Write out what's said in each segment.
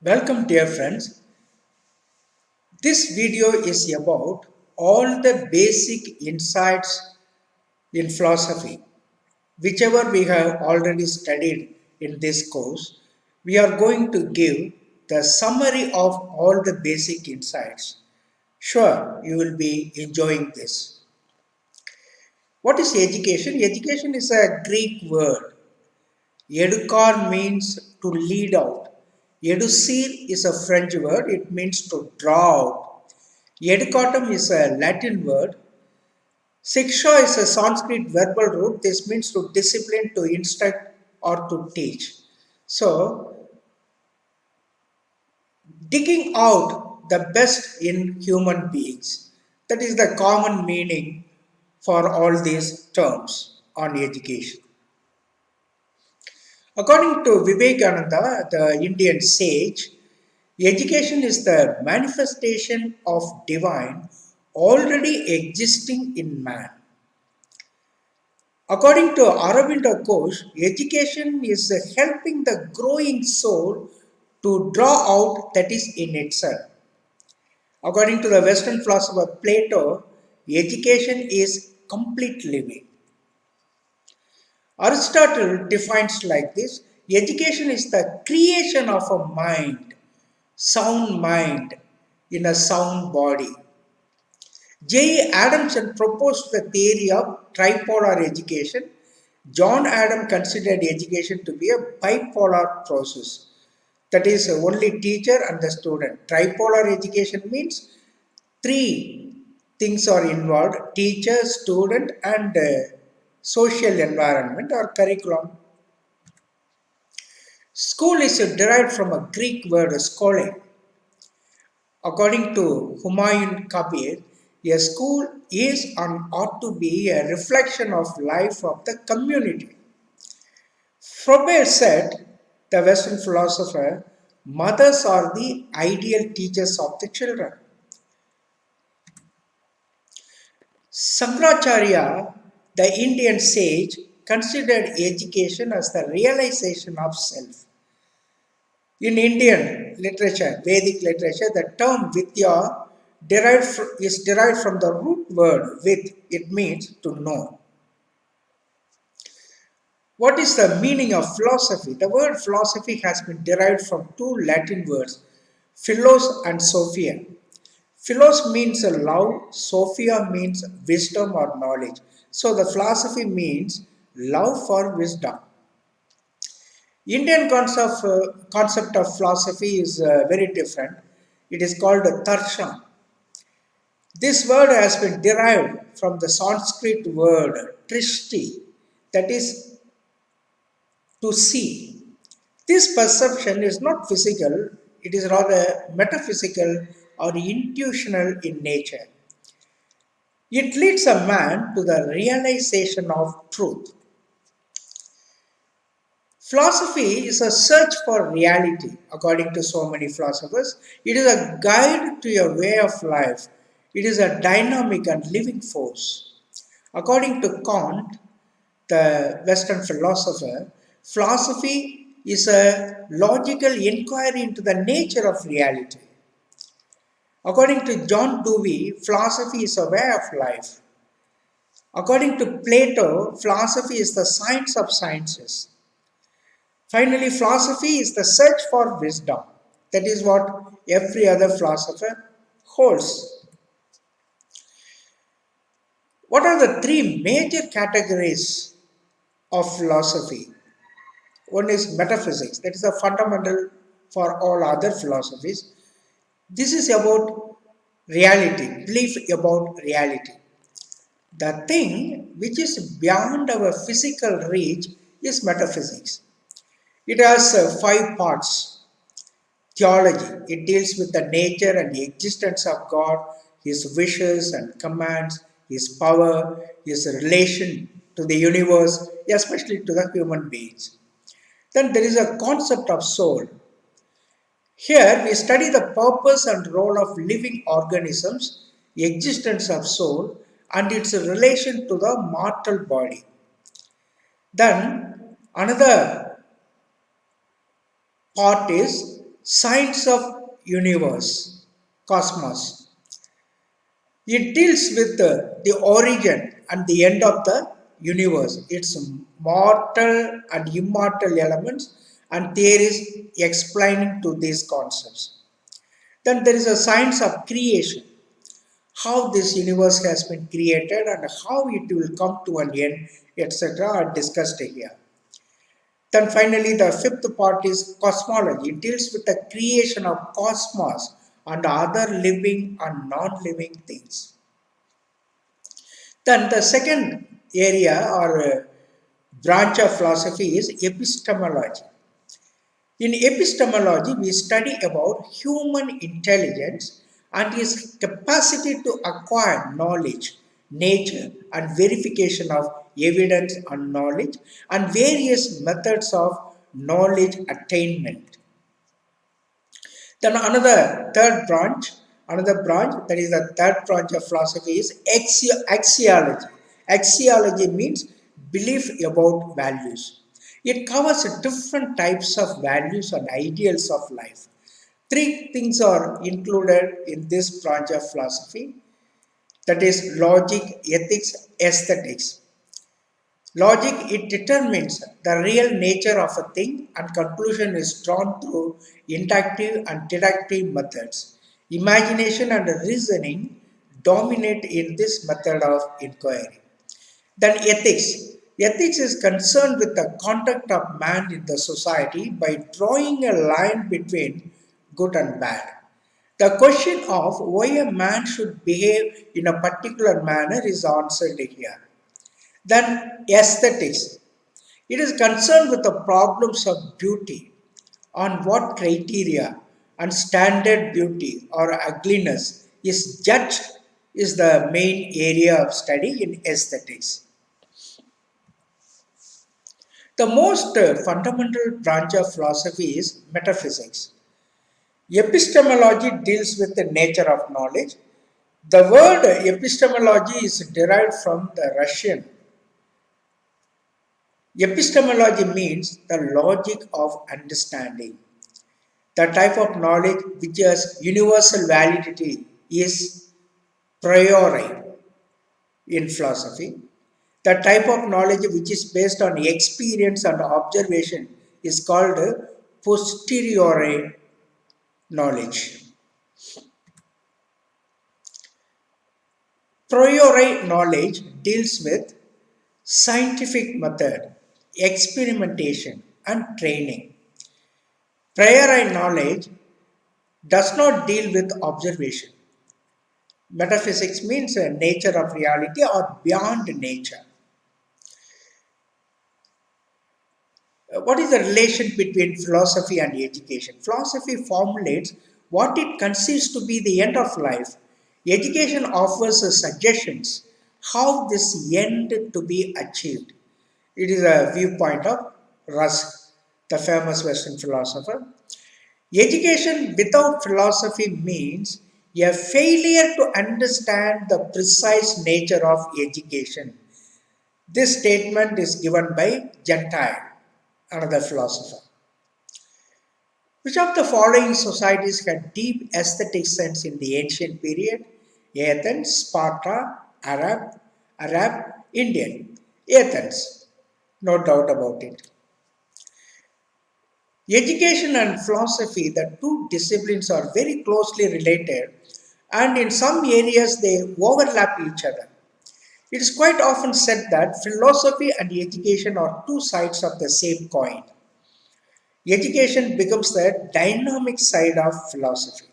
Welcome dear friends. This video is about all the basic insights in philosophy. Whichever we have already studied in this course, we are going to give the summary of all the basic insights. Sure, you will be enjoying this. What is education? Education is a Greek word. Educar means to lead out. Educere is a French word. It means to draw out. Educatum is a Latin word. Siksha is a Sanskrit verbal root. This means to discipline, to instruct, or to teach. So, digging out the best in human beings. That is the common meaning for all these terms on education. According to Vivekananda, the Indian sage, education is the manifestation of divine already existing in man. According to Aurobindo Ghosh, education is helping the growing soul to draw out that is in itself. According to the Western philosopher Plato, education is complete living. Aristotle defines like this: education is the creation of a mind, sound mind in a sound body. J. Adamson proposed the theory of tripolar education. John Adam considered education to be a bipolar process. That is, only teacher and the student. Tripolar education means three things are involved: teacher, student, and social environment or curriculum. School is derived from a Greek word schole. According to Humayun Kabir, a school is and ought to be a reflection of life of the community. Frober said, the Western philosopher, mothers are the ideal teachers of the children. Sankaracharya, the Indian sage, considered education as the realization of self. In Indian literature, Vedic literature, the term vidya is derived from the root word vid. It means to know. What is the meaning of philosophy? The word philosophy has been derived from two Latin words, philos and sophia. Philos means love, sophia means wisdom or knowledge. So the philosophy means love for wisdom. Indian concept of philosophy is very different. It is called darshan. This word has been derived from the Sanskrit word trishti, that is to see. This perception is not physical, it is rather metaphysical or intuitional in nature. It leads a man to the realization of truth. Philosophy is a search for reality, according to so many philosophers. It is a guide to your way of life. It is a dynamic and living force. According to Kant, the Western philosopher, philosophy is a logical inquiry into the nature of reality. According to John Dewey, philosophy is a way of life. According to Plato, philosophy is the science of sciences. Finally, philosophy is the search for wisdom. That is what every other philosopher holds. What are the three major categories of philosophy? One is metaphysics. That is the fundamental for all other philosophies. This is about reality, belief about reality. The thing which is beyond our physical reach is metaphysics. It has 5 parts. Theology, it deals with the nature and the existence of God, His wishes and commands, His power, His relation to the universe, especially to the human beings. Then there is a concept of soul. Here we study the purpose and role of living organisms, the existence of soul, and its relation to the mortal body. Then another part is science of universe, cosmos. It deals with the origin and the end of the universe, its mortal and immortal elements and theories explaining to these concepts. Then there is a science of creation, how this universe has been created and how it will come to an end, etc. are discussed here. Then finally, the fifth part is cosmology. It deals with the creation of cosmos and other living and non-living things. Then the second area or branch of philosophy is epistemology. In epistemology, we study about human intelligence and its capacity to acquire knowledge, nature, and verification of evidence and knowledge, and various methods of knowledge attainment. Then another branch, that is the third branch of philosophy is axiology. Axiology means belief about values. It covers different types of values and ideals of life. Three things are included in this branch of philosophy, that is logic, ethics, aesthetics. Logic, it determines the real nature of a thing and conclusion is drawn through inductive and deductive methods. Imagination and reasoning dominate in this method of inquiry. Then ethics. Ethics is concerned with the conduct of man in the society by drawing a line between good and bad. The question of why a man should behave in a particular manner is answered here. Then aesthetics. It is concerned with the problems of beauty, on what criteria and standard beauty or ugliness is judged is the main area of study in aesthetics. The most fundamental branch of philosophy is metaphysics. Epistemology deals with the nature of knowledge. The word epistemology is derived from the Russian. Epistemology means the logic of understanding. The type of knowledge which has universal validity is priori in philosophy. The type of knowledge which is based on experience and observation is called posteriori knowledge. Priori knowledge deals with scientific method, experimentation, and training. Priori knowledge does not deal with observation. Metaphysics means nature of reality or beyond nature. What is the relation between philosophy and education? Philosophy formulates what it conceives to be the end of life. Education offers suggestions how this end to be achieved. It is a viewpoint of Rusk, the famous Western philosopher. Education without philosophy means a failure to understand the precise nature of education. This statement is given by Gentile, another philosopher. Which of the following societies had deep aesthetic sense in the ancient period? Athens, Sparta, Arab, Indian. Athens, no doubt about it. Education and philosophy, the two disciplines are very closely related and in some areas they overlap each other. It is quite often said that philosophy and education are two sides of the same coin. Education becomes the dynamic side of philosophy.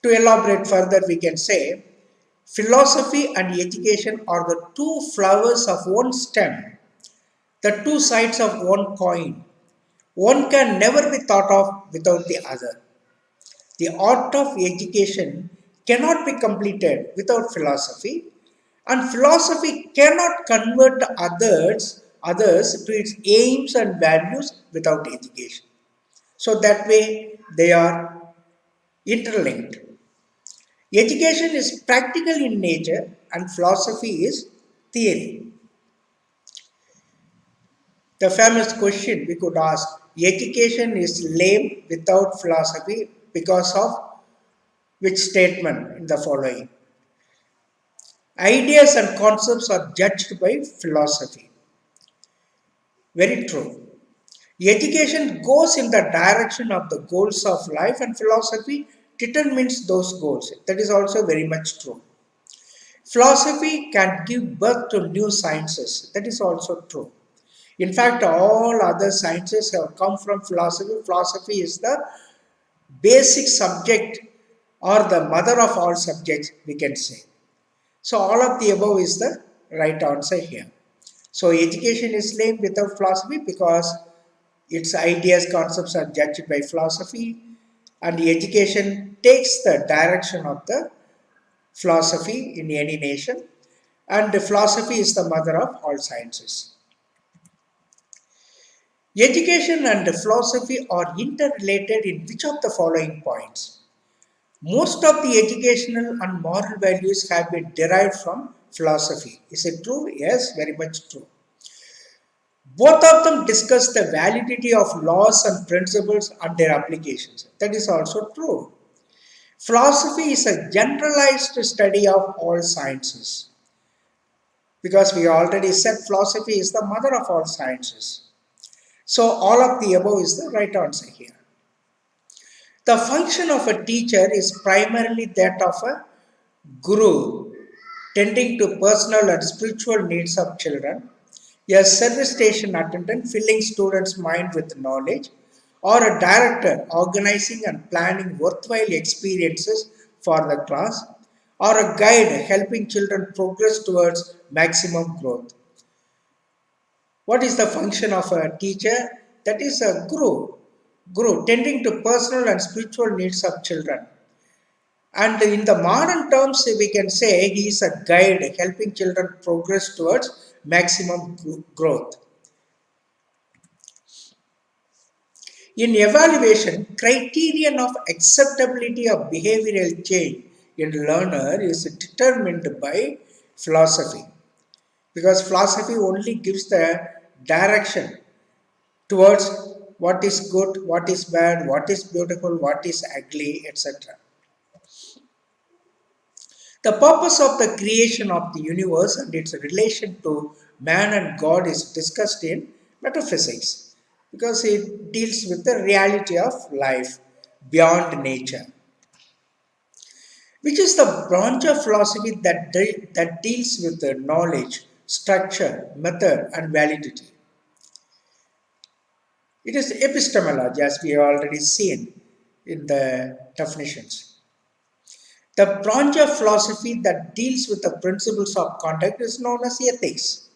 To elaborate further, we can say philosophy and education are the two flowers of one stem, the two sides of one coin. One can never be thought of without the other. The art of education cannot be completed without philosophy, and philosophy cannot convert others to its aims and values without education. So that way they are interlinked. Education is practical in nature and philosophy is theory. The famous question we could ask, education is lame without philosophy because of which statement in the following? Ideas and concepts are judged by philosophy. Very true. Education goes in the direction of the goals of life and philosophy determines those goals. That is also very much true. Philosophy can give birth to new sciences. That is also true. In fact, all other sciences have come from philosophy. Philosophy is the basic subject or the mother of all subjects, we can say. So, all of the above is the right answer here. So, education is lame without philosophy because its ideas, concepts are judged by philosophy, and the education takes the direction of the philosophy in any nation, and the philosophy is the mother of all sciences. Education and philosophy are interrelated in which of the following points? Most of the educational and moral values have been derived from philosophy. Is it true? Yes, very much true. Both of them discuss the validity of laws and principles and their applications. That is also true. Philosophy is a generalized study of all sciences. Because we already said philosophy is the mother of all sciences. So all of the above is the right answer here. The function of a teacher is primarily that of a guru, tending to personal and spiritual needs of children, a service station attendant filling students' mind with knowledge, or a director organizing and planning worthwhile experiences for the class, or a guide helping children progress towards maximum growth. What is the function of a teacher? That is a guru tending to personal and spiritual needs of children. And in the modern terms, we can say he is a guide helping children progress towards maximum growth. In evaluation, criterion of acceptability of behavioral change in learner is determined by philosophy. Because philosophy only gives the direction towards what is good, what is bad, what is beautiful, what is ugly, etc. The purpose of the creation of the universe and its relation to man and God is discussed in metaphysics because it deals with the reality of life beyond nature, which is the branch of philosophy that deals with the knowledge, structure, method, and validity. It is epistemology, as we have already seen in the definitions. The branch of philosophy that deals with the principles of conduct is known as ethics,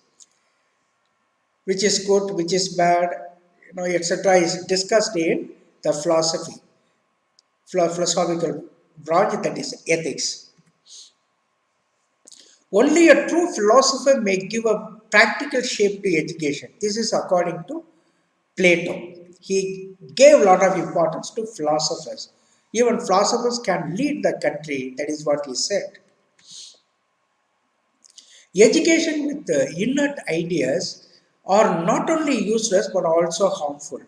which is good, which is bad, etc. is discussed in the philosophical branch, that is ethics. Only a true philosopher may give a practical shape to education. This is according to Plato. He gave a lot of importance to philosophers. Even philosophers can lead the country, that is what he said. Education with innate ideas are not only useless but also harmful.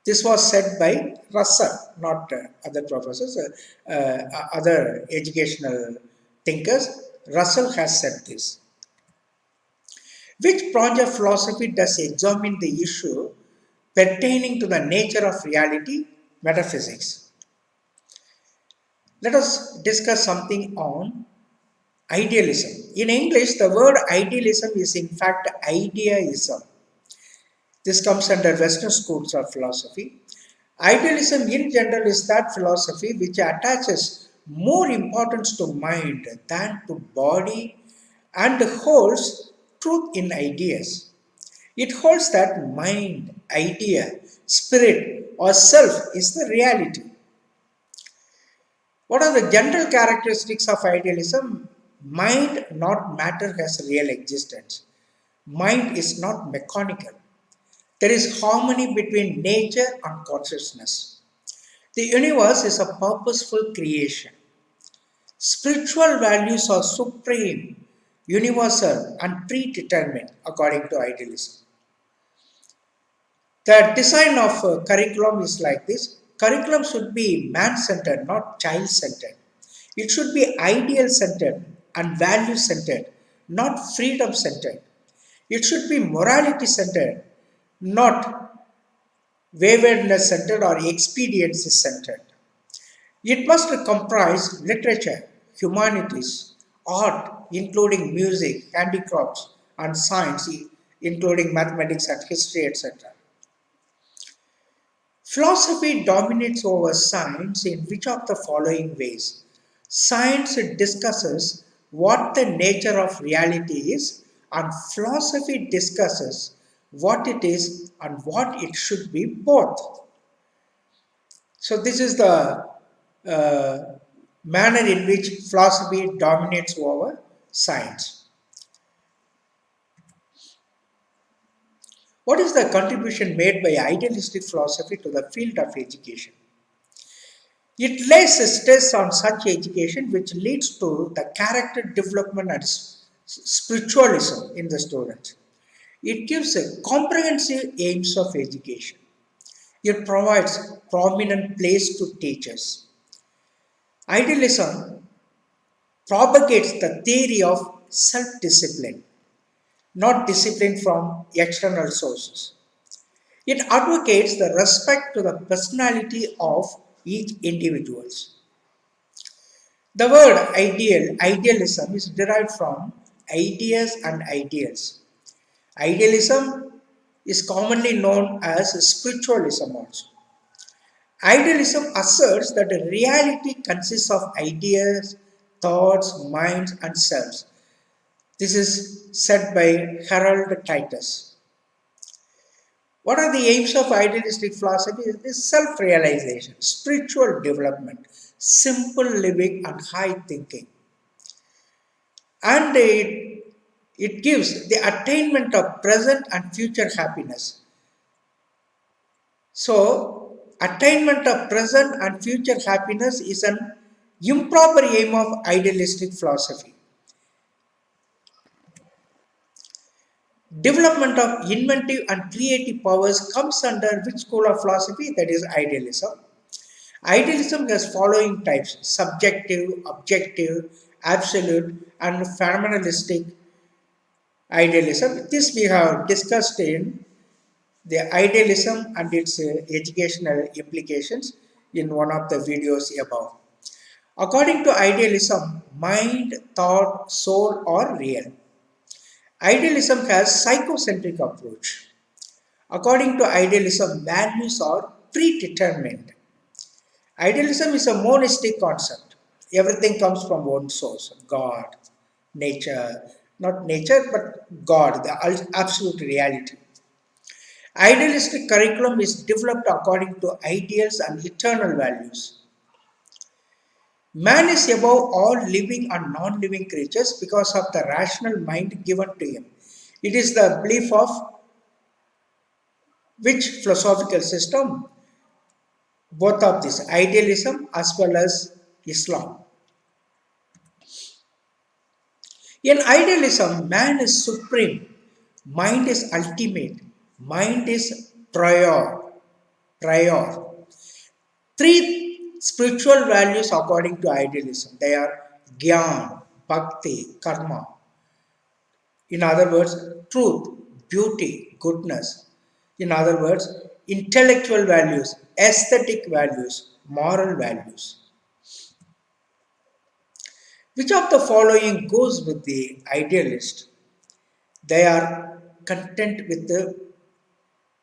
This was said by Russell, not other professors, other educational thinkers. Russell has said this. Which branch of philosophy does examine the issue pertaining to the nature of reality? Metaphysics. Let us discuss something on idealism. In English, the word idealism is in fact ideaism. This comes under Western schools of philosophy. Idealism in general is that philosophy which attaches more importance to mind than to body and holds truth in ideas. It holds that mind, idea, spirit, or self is the reality. What are the general characteristics of idealism? Mind, not matter, has real existence. Mind is not mechanical. There is harmony between nature and consciousness. The universe is a purposeful creation. Spiritual values are supreme, universal, and predetermined according to idealism. The design of curriculum is like this. Curriculum should be man-centered, not child-centered. It should be ideal-centered and value-centered, not freedom-centered. It should be morality-centered, not waywardness-centered or expediency-centered. It must comprise literature, humanities, art, including music, handicrafts, and science, including mathematics and history, etc. Philosophy dominates over science in which of the following ways? Science discusses what the nature of reality is, and philosophy discusses what it is and what it should be both. So, this is the manner in which philosophy dominates over science. What is the contribution made by idealistic philosophy to the field of education? It lays a stress on such education which leads to the character development and spiritualism in the students. It gives a comprehensive aims of education. It provides prominent place to teachers. Idealism propagates the theory of self-discipline, not discipline from external sources. It advocates the respect to the personality of each individual. The word idealism is derived from ideas and ideals. Idealism is commonly known as spiritualism also. Idealism asserts that reality consists of ideas, thoughts, minds, and selves. This is said by Harold Titus. What are the aims of idealistic philosophy? It is self-realization, spiritual development, simple living, and high thinking. And it gives the attainment of present and future happiness. So, attainment of present and future happiness is an improper aim of idealistic philosophy. Development of inventive and creative powers comes under which school of philosophy? That is idealism. Idealism has following types: subjective, objective, absolute, and phenomenalistic idealism. This we have discussed in the idealism and its educational implications in one of the videos above. According to idealism, mind, thought, soul are real. Idealism has psychocentric approach. According to idealism, values are predetermined. Idealism is a monistic concept. Everything comes from one source: God, nature, not nature, but God, the absolute reality. Idealistic curriculum is developed according to ideals and eternal values. Man is above all living and non-living creatures because of the rational mind given to him. It is the belief of which philosophical system? Both of this, idealism as well as Islam. In idealism, man is supreme, mind is ultimate, mind is prior. Three spiritual values according to idealism. They are Gyan, Bhakti, Karma. In other words, truth, beauty, goodness. In other words, intellectual values, aesthetic values, moral values. Which of the following goes with the idealist? They are content with the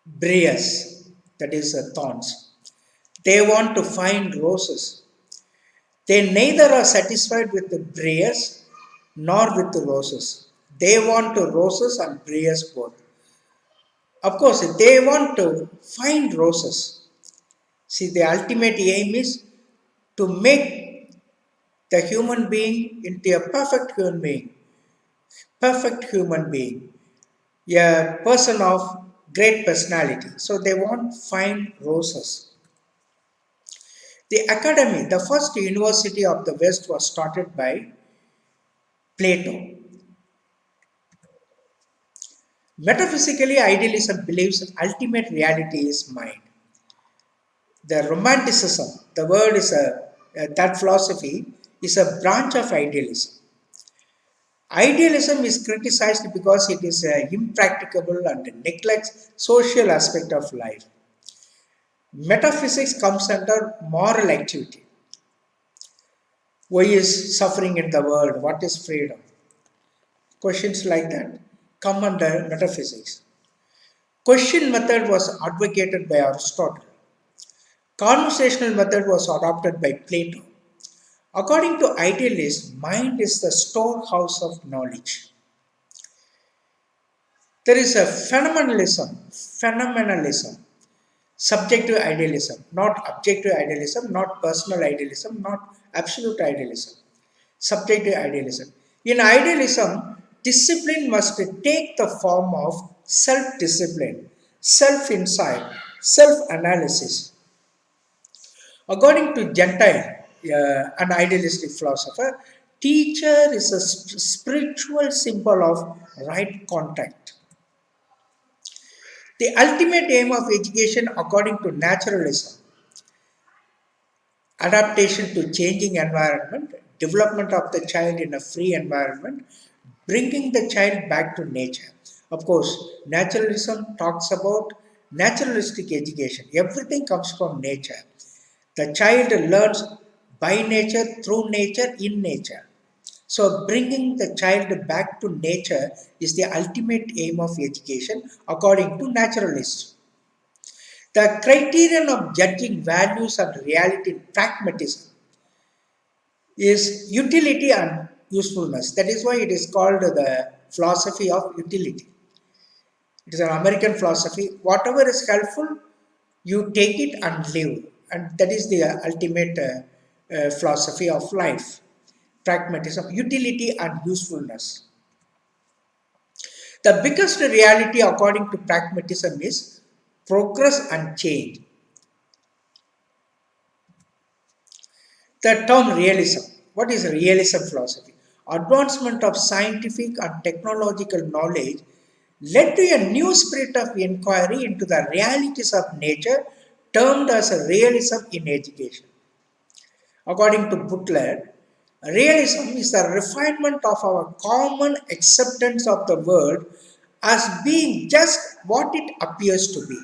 briars, that is thorns. They want to find roses. They neither are satisfied with the briars nor with the roses. They want to roses and briars both. Of course, they want to find roses. See, the ultimate aim is to make the human being into a perfect human being. Perfect human being. A person of great personality. So they want to find roses. The academy, the first university of the West, was started by Plato. Metaphysically, idealism believes ultimate reality is mind. The romanticism, the word is that philosophy is a branch of idealism. Idealism is criticized because it is impracticable and neglects social aspect of life. Metaphysics comes under moral activity. Why is suffering in the world? What is freedom? Questions like that come under metaphysics. Question method was advocated by Aristotle. Conversational method was adopted by Plato. According to idealists, mind is the storehouse of knowledge. There is a phenomenalism, subjective idealism, not objective idealism, not personal idealism, not absolute idealism, subjective idealism. In idealism, discipline must take the form of self-discipline, self-insight, self-analysis. According to Gentile, an idealistic philosopher, teacher is a spiritual symbol of right contact. The ultimate aim of education, according to naturalism, adaptation to changing environment, development of the child in a free environment, bringing the child back to nature. Of course, naturalism talks about naturalistic education. Everything comes from nature. The child learns by nature, through nature, in nature. So bringing the child back to nature is the ultimate aim of education according to naturalists. The criterion of judging values and reality in pragmatism is utility and usefulness. That is why it is called the philosophy of utility. It is an American philosophy. Whatever is helpful, you take it and live. And that is the ultimate philosophy of life. Pragmatism, utility and usefulness. The biggest reality according to pragmatism is progress and change. The term realism. What is realism philosophy? Advancement of scientific and technological knowledge led to a new spirit of inquiry into the realities of nature, termed as a realism in education. According to Butler, realism is the refinement of our common acceptance of the world as being just what it appears to be.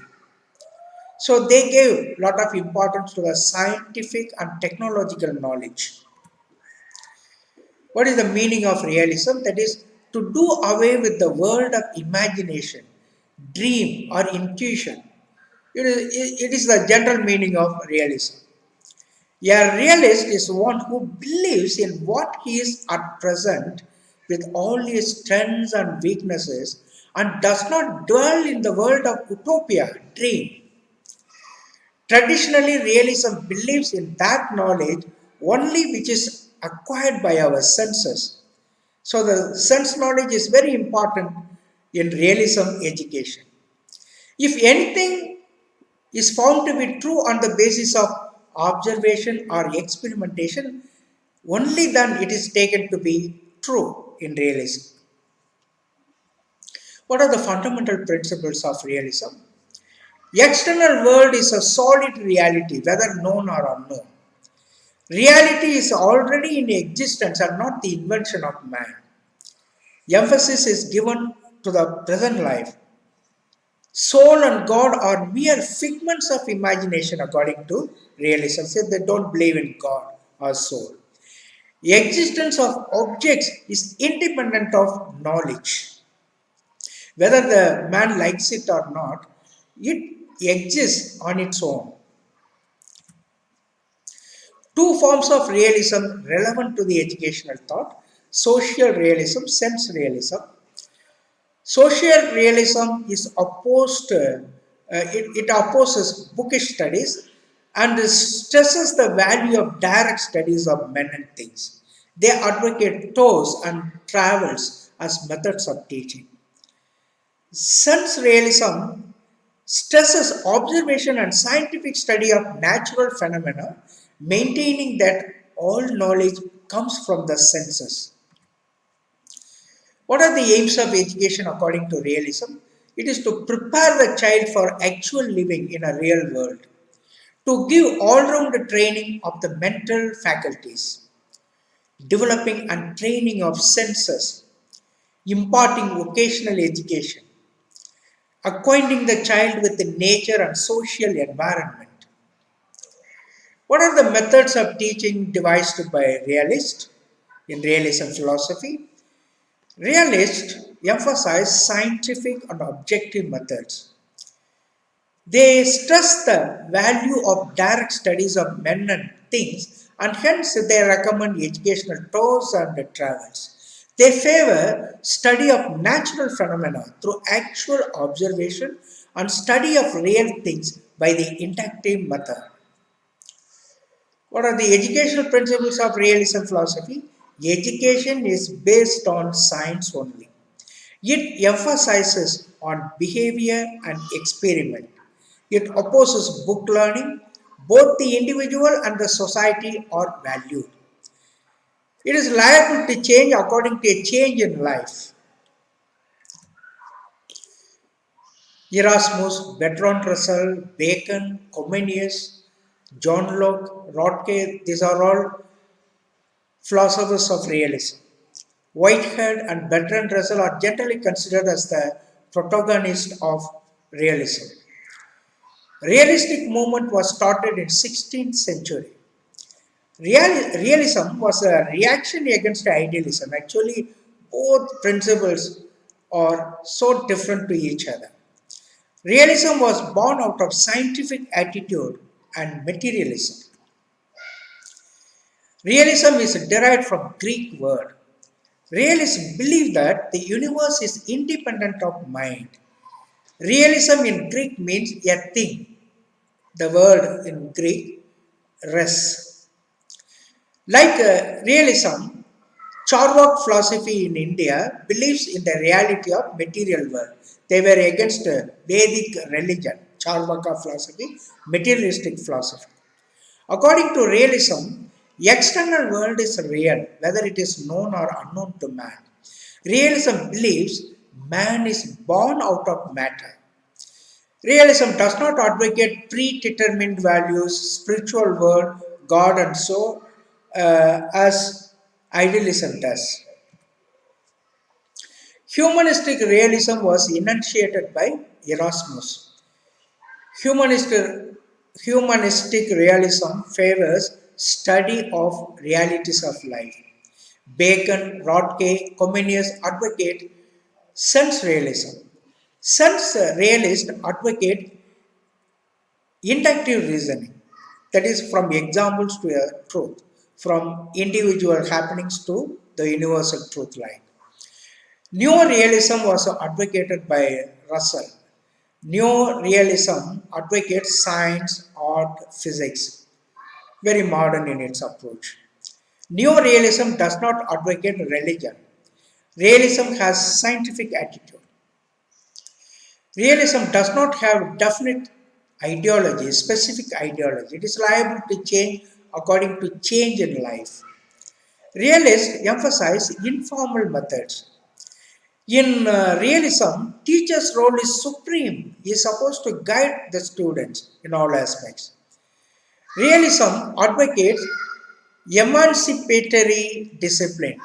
So they gave a lot of importance to the scientific and technological knowledge. What is the meaning of realism? That is to do away with the world of imagination, dream or intuition. It is the general meaning of realism. A realist is one who believes in what he is at present with all his strengths and weaknesses and does not dwell in the world of utopia, dream. Traditionally, realism believes in that knowledge only which is acquired by our senses. So, the sense knowledge is very important in realism education. If anything is found to be true on the basis of observation or experimentation, only then it is taken to be true in realism. What are the fundamental principles of realism? The external world is a solid reality, whether known or unknown. Reality is already in existence and not the invention of man. Emphasis is given to the present life. Soul and God are mere figments of imagination according to realism. So they don't believe in God or soul. The existence of objects is independent of knowledge. Whether the man likes it or not, it exists on its own. Two forms of realism relevant to the educational thought: social realism, sense realism. Social realism is opposed, it opposes bookish studies and stresses the value of direct studies of men and things. They advocate tours and travels as methods of teaching. Sense realism stresses observation and scientific study of natural phenomena, maintaining that all knowledge comes from the senses. What are the aims of education according to realism? It is to prepare the child for actual living in a real world, to give all-round training of the mental faculties, developing and training of senses, imparting vocational education, acquainting the child with the nature and social environment. What are the methods of teaching devised by realists in realism philosophy? Realists emphasize scientific and objective methods. They stress the value of direct studies of men and things, and hence they recommend educational tours and travels. They favor study of natural phenomena through actual observation and study of real things by the inductive method. What are the educational principles of realism philosophy? Education is based on science only. It emphasizes on behavior and experiment. It opposes book learning. Both the individual and the society are valued. It is liable to change according to a change in life. Erasmus, Bertrand Russell, Bacon, Comenius, John Locke, Rothke, these are all philosophers of realism. Whitehead and Bertrand Russell are generally considered as the protagonists of realism. Realistic movement was started in 16th century. Realism was a reaction against idealism. Actually, both principles are so different to each other. Realism was born out of scientific attitude and materialism. Realism is derived from Greek word. Realists believe that the universe is independent of mind. Realism in Greek means a thing. The word in Greek, res. Like realism, Charvak philosophy in India believes in the reality of material world. They were against Vedic religion, Charvaka philosophy, materialistic philosophy. According to realism, external world is real, whether it is known or unknown to man. Realism believes man is born out of matter. Realism does not advocate predetermined values, spiritual world, God, and so as idealism does. Humanistic realism was enunciated by Erasmus. Humanistic, humanistic realism favors study of realities of life. Bacon, Rothke, Comenius advocate sense realism. Sense realists advocate inductive reasoning, that is, from examples to a truth, from individual happenings to the universal truth line. Neo-realism was advocated by Russell. Neo-realism advocates science, art, physics, very modern in its approach. Neo-realism does not advocate religion. Realism has scientific attitude. Realism does not have definite ideology, specific ideology. It is liable to change according to change in life. Realists emphasize informal methods. In realism, teacher's role is supreme. He is supposed to guide the students in all aspects. Realism advocates emancipatory discipline.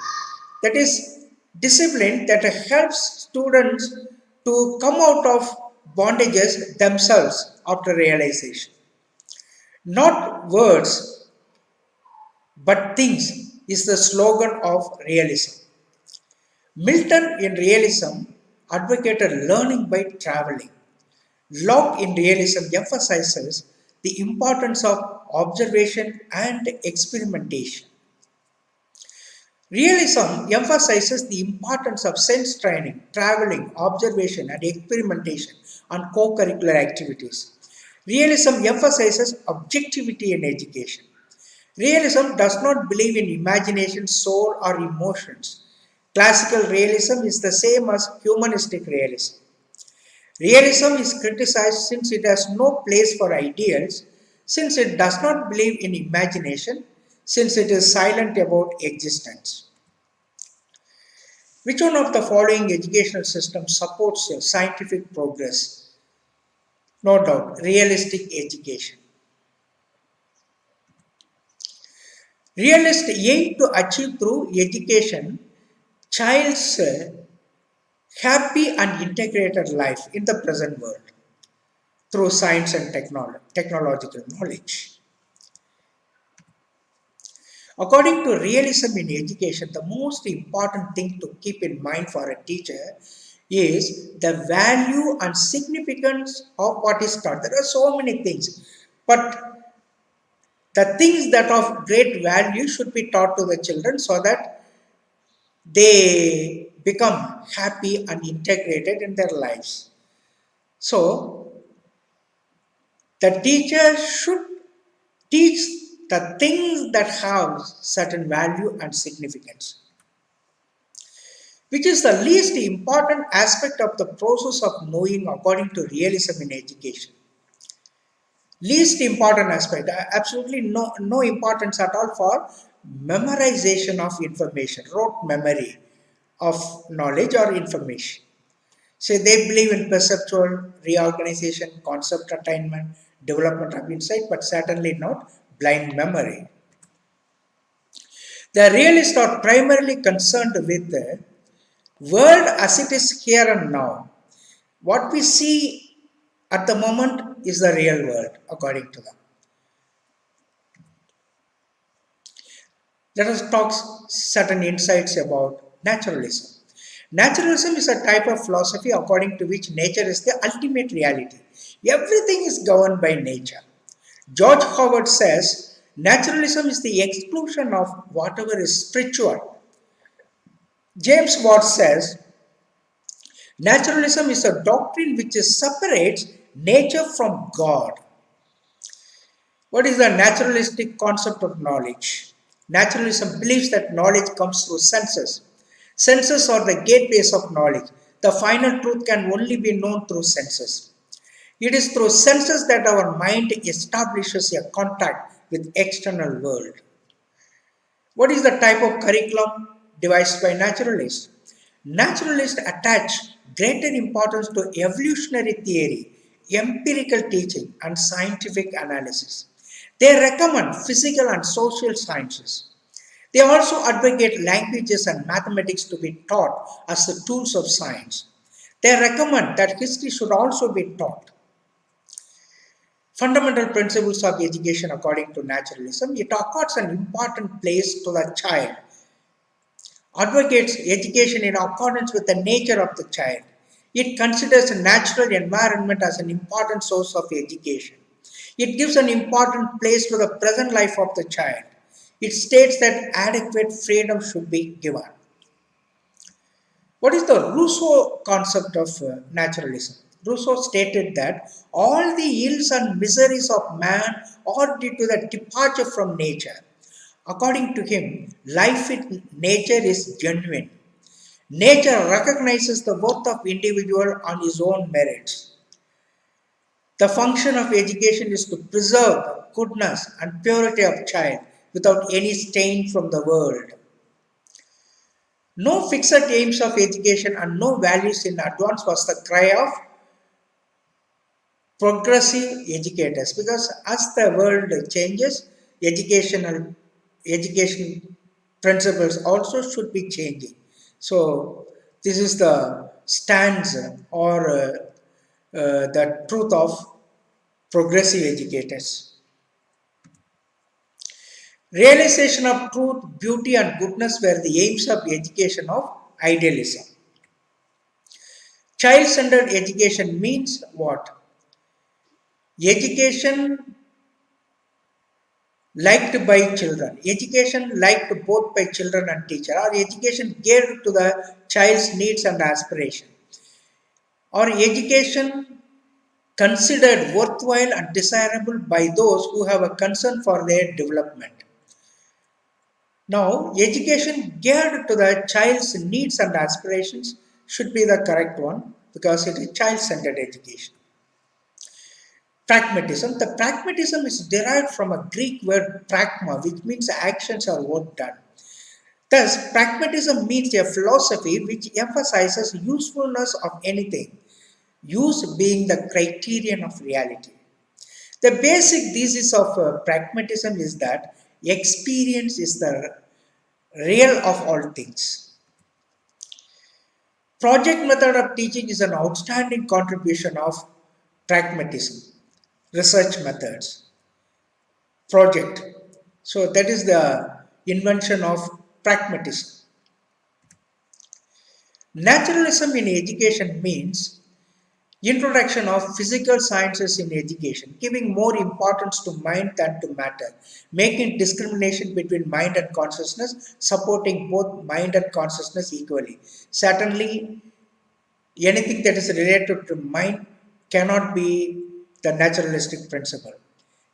That is, discipline that helps students to come out of bondages themselves after realization. Not words, but things is the slogan of realism. Milton in realism advocated learning by traveling. Locke in realism emphasizes the importance of observation and experimentation. Realism emphasizes the importance of sense training, traveling, observation, and experimentation on co-curricular activities. Realism emphasizes objectivity in education. Realism does not believe in imagination, soul, or emotions. Classical realism is the same as humanistic realism. Realism is criticized since it has no place for ideals, since it does not believe in imagination, since it is silent about existence. Which one of the following educational systems supports scientific progress? No doubt, realistic education. Realists aim to achieve through education child's happy and integrated life in the present world through science and technological knowledge. According to realism in education, the most important thing to keep in mind for a teacher is the value and significance of what is taught. There are so many things, but the things that of great value should be taught to the children so that they become happy and integrated in their lives. So, the teacher should teach the things that have certain value and significance, which is the least important aspect of the process of knowing according to realism in education. Least important aspect, absolutely no importance at all for memorization of information, rote memory of knowledge or information. So they believe in perceptual reorganization, concept attainment, development of insight, but certainly not blind memory. The realists are primarily concerned with the world as it is here and now. What we see at the moment is the real world, according to them. Let us talk certain insights about naturalism. Naturalism is a type of philosophy according to which nature is the ultimate reality. Everything is governed by nature. George Howard says, naturalism is the exclusion of whatever is spiritual. James Watt says, naturalism is a doctrine which separates nature from God. What is the naturalistic concept of knowledge? Naturalism believes that knowledge comes through senses. Senses are the gateways of knowledge. The final truth can only be known through senses. It is through senses that our mind establishes a contact with external world. What is the type of curriculum devised by naturalists? Naturalists attach greater importance to evolutionary theory, empirical teaching, and scientific analysis. They recommend physical and social sciences. They also advocate languages and mathematics to be taught as the tools of science. They recommend that history should also be taught. Fundamental principles of education according to naturalism, it accords an important place to the child. Advocates education in accordance with the nature of the child. It considers a natural environment as an important source of education. It gives an important place to the present life of the child. It states that adequate freedom should be given. What is the Rousseau concept of naturalism? Rousseau stated that all the ills and miseries of man are due to the departure from nature. According to him, life in nature is genuine. Nature recognizes the worth of individual on his own merits. The function of education is to preserve the goodness and purity of child without any stain from the world. No fixed aims of education and no values in advance was the cry of progressive educators, because as the world changes, education principles also should be changing. So this is the stance or the truth of progressive educators. Realization of truth, beauty and goodness were the aims of education of idealism. Child-centered education means what? Education liked by children, education liked both by children and teacher, or education geared to the child's needs and aspiration, or education considered worthwhile and desirable by those who have a concern for their development. Now, education geared to the child's needs and aspirations should be the correct one because it is child-centered education. Pragmatism. The pragmatism is derived from a Greek word pragma, which means actions or work done. Thus, pragmatism means a philosophy which emphasizes usefulness of anything, use being the criterion of reality. The basic thesis of pragmatism is that experience is the real of all things. Project method of teaching is an outstanding contribution of pragmatism. Research methods, project. So that is the invention of pragmatism. Naturalism in education means introduction of physical sciences in education, giving more importance to mind than to matter, making discrimination between mind and consciousness, supporting both mind and consciousness equally. Certainly, anything that is related to mind cannot be the naturalistic principle.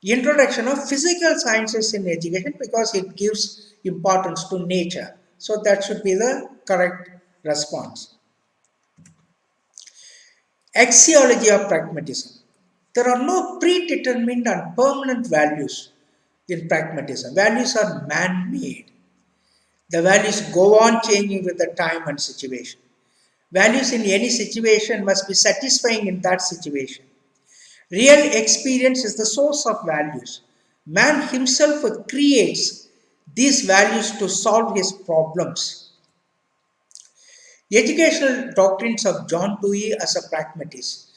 Introduction of physical sciences in education because it gives importance to nature. So that should be the correct response. Axiology of pragmatism. There are no predetermined and permanent values in pragmatism. Values are man-made. The values go on changing with the time and situation. Values in any situation must be satisfying in that situation. Real experience is the source of values. Man himself creates these values to solve his problems. Educational doctrines of John Dewey as a pragmatist.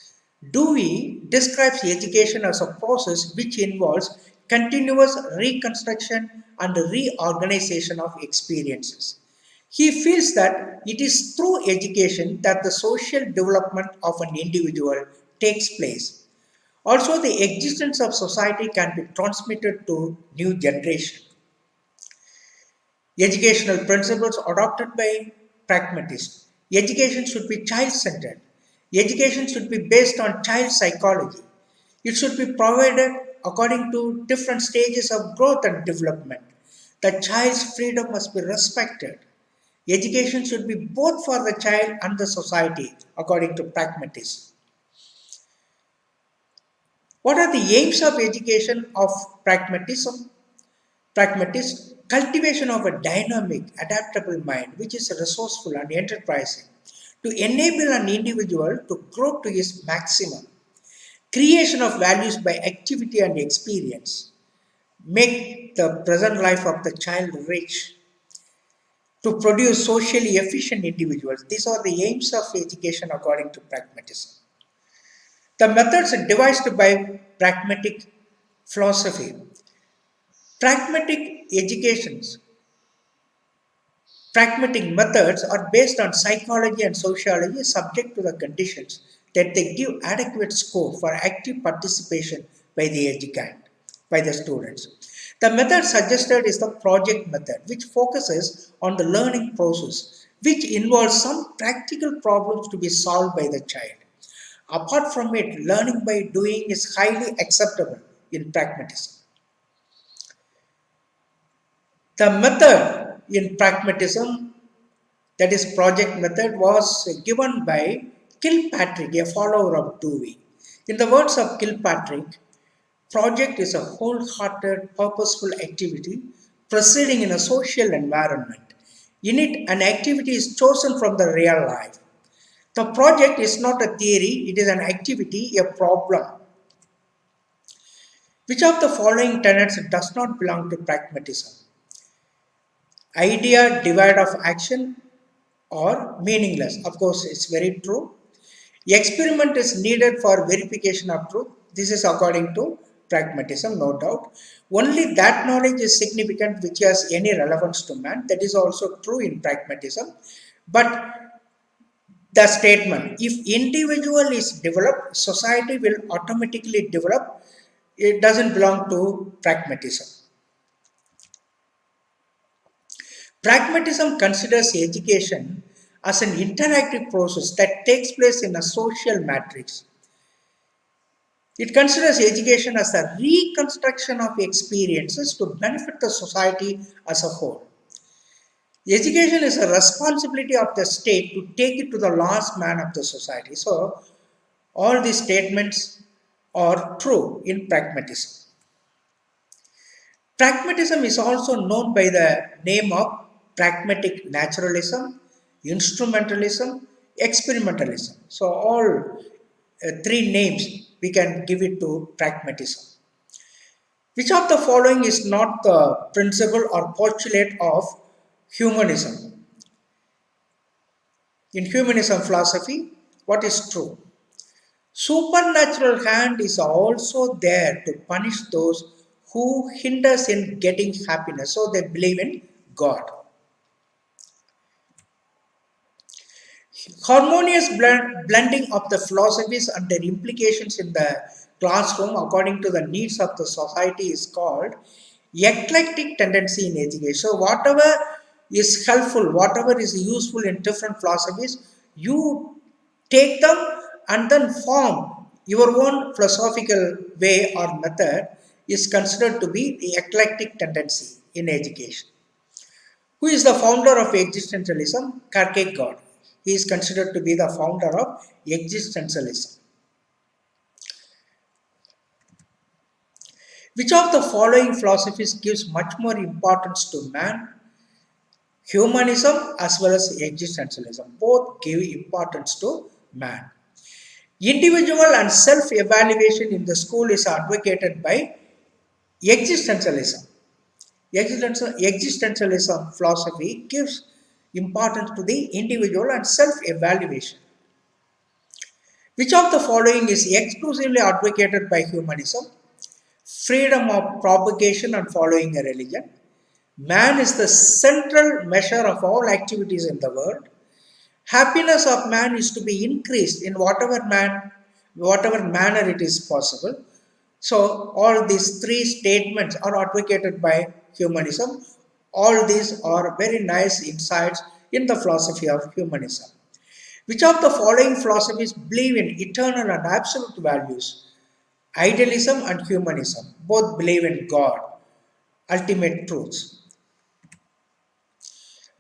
Dewey describes education as a process which involves continuous reconstruction and reorganization of experiences. He feels that it is through education that the social development of an individual takes place. Also, the existence of society can be transmitted to new generation. Educational principles adopted by pragmatists. Education should be child-centered. Education should be based on child psychology. It should be provided according to different stages of growth and development. The child's freedom must be respected. Education should be both for the child and the society, according to pragmatists. What are the aims of education of pragmatism? Pragmatist, cultivation of a dynamic, adaptable mind which is resourceful and enterprising to enable an individual to grow to his maximum. Creation of values by activity and experience. Make the present life of the child rich. To produce socially efficient individuals. These are the aims of education according to pragmatism. The methods devised by pragmatic philosophy. Pragmatic educations, pragmatic methods are based on psychology and sociology subject to the conditions that they give adequate scope for active participation by the educand, by the students. The method suggested is the project method, which focuses on the learning process, which involves some practical problems to be solved by the child. Apart from it, learning by doing is highly acceptable in pragmatism. The method in pragmatism, that is project method, was given by Kilpatrick, a follower of Dewey. In the words of Kilpatrick, project is a wholehearted, purposeful activity proceeding in a social environment. In it, an activity is chosen from the real life. The project is not a theory, it is an activity, a problem. Which of the following tenets does not belong to pragmatism? Idea devoid of action or meaningless. Of course, it's very true. Experiment is needed for verification of truth. This is according to pragmatism, no doubt. Only that knowledge is significant which has any relevance to man. That is also true in pragmatism. But the statement, if individual is developed, society will automatically develop. It doesn't belong to pragmatism. Pragmatism considers education as an interactive process that takes place in a social matrix. It considers education as a reconstruction of experiences to benefit the society as a whole. Education is a responsibility of the state to take it to the last man of the society. So, all these statements are true in pragmatism. Pragmatism is also known by the name of pragmatic naturalism, instrumentalism, experimentalism. So all three names we can give it to pragmatism. Which of the following is not the principle or postulate of humanism? In humanism philosophy, what is true? Supernatural hand is also there to punish those who hinders in getting happiness. So they believe in God. Harmonious blending of the philosophies and their implications in the classroom according to the needs of the society is called eclectic tendency in education. So whatever is helpful, whatever is useful in different philosophies, you take them and then form your own philosophical way or method is considered to be the eclectic tendency in education. Who is the founder of existentialism? Kierkegaard. He is considered to be the founder of existentialism. Which of the following philosophies gives much more importance to man? Humanism as well as existentialism. Both give importance to man. Individual and self-evaluation in the school is advocated by existentialism. Existentialism philosophy gives importance to the individual and self-evaluation. Which of the following is exclusively advocated by humanism? Freedom of propagation and following a religion. Man is the central measure of all activities in the world. Happiness of man is to be increased in whatever manner it is possible. So all these three statements are advocated by humanism. All these are very nice insights in the philosophy of humanism. Which of the following philosophies believe in eternal and absolute values? Idealism and humanism both believe in God, ultimate truths.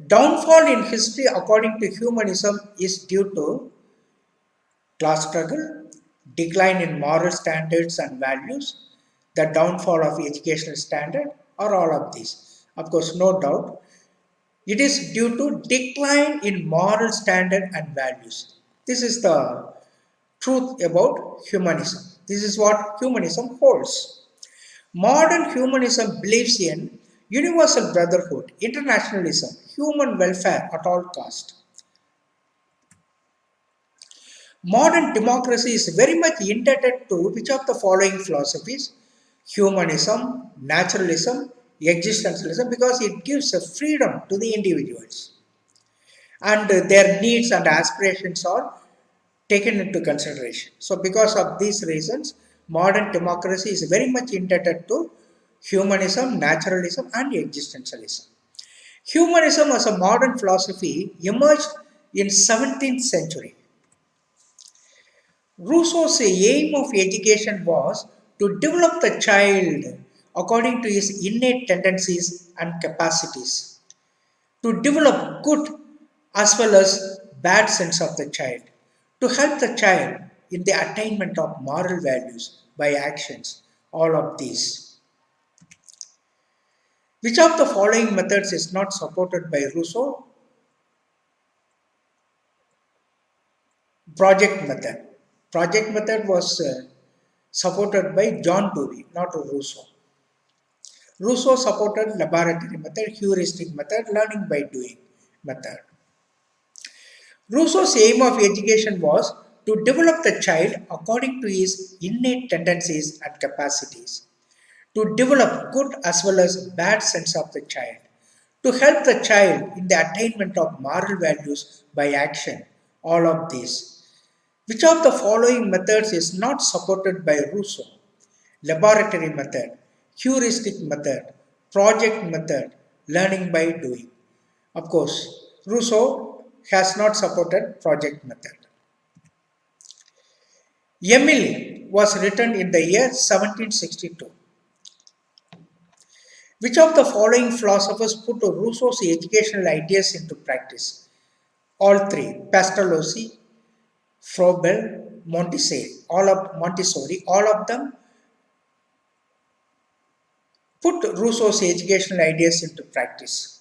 Downfall in history according to humanism is due to class struggle, decline in moral standards and values, the downfall of educational standard, or all of these. Of course, no doubt, it is due to decline in moral standard and values. This is the truth about humanism. This is what humanism holds. Modern humanism believes in universal brotherhood, internationalism, human welfare at all cost. Modern democracy is very much indebted to which of the following philosophies? Humanism, naturalism, existentialism, because it gives a freedom to the individuals and their needs and aspirations are taken into consideration. So because of these reasons, modern democracy is very much indebted to humanism, naturalism and existentialism. Humanism as a modern philosophy emerged in 17th century. Rousseau's aim of education was to develop the child according to his innate tendencies and capacities, to develop good as well as bad sense of the child, to help the child in the attainment of moral values by actions, all of these. Which of the following methods is not supported by Rousseau? Project method. Project method was supported by John Dewey, not Rousseau. Rousseau supported laboratory method, heuristic method, learning by doing method. Rousseau's aim of education was to develop the child according to his innate tendencies and capacities, to develop good as well as bad sense of the child, to help the child in the attainment of moral values by action, all of these. Which of the following methods is not supported by Rousseau? Laboratory method, heuristic method, project method, learning by doing. Of course, Rousseau has not supported project method. Emile was written in the year 1762. Which of the following philosophers put Rousseau's educational ideas into practice? All three, Pestalozzi, Froebel, Montessori, all of them put Rousseau's educational ideas into practice.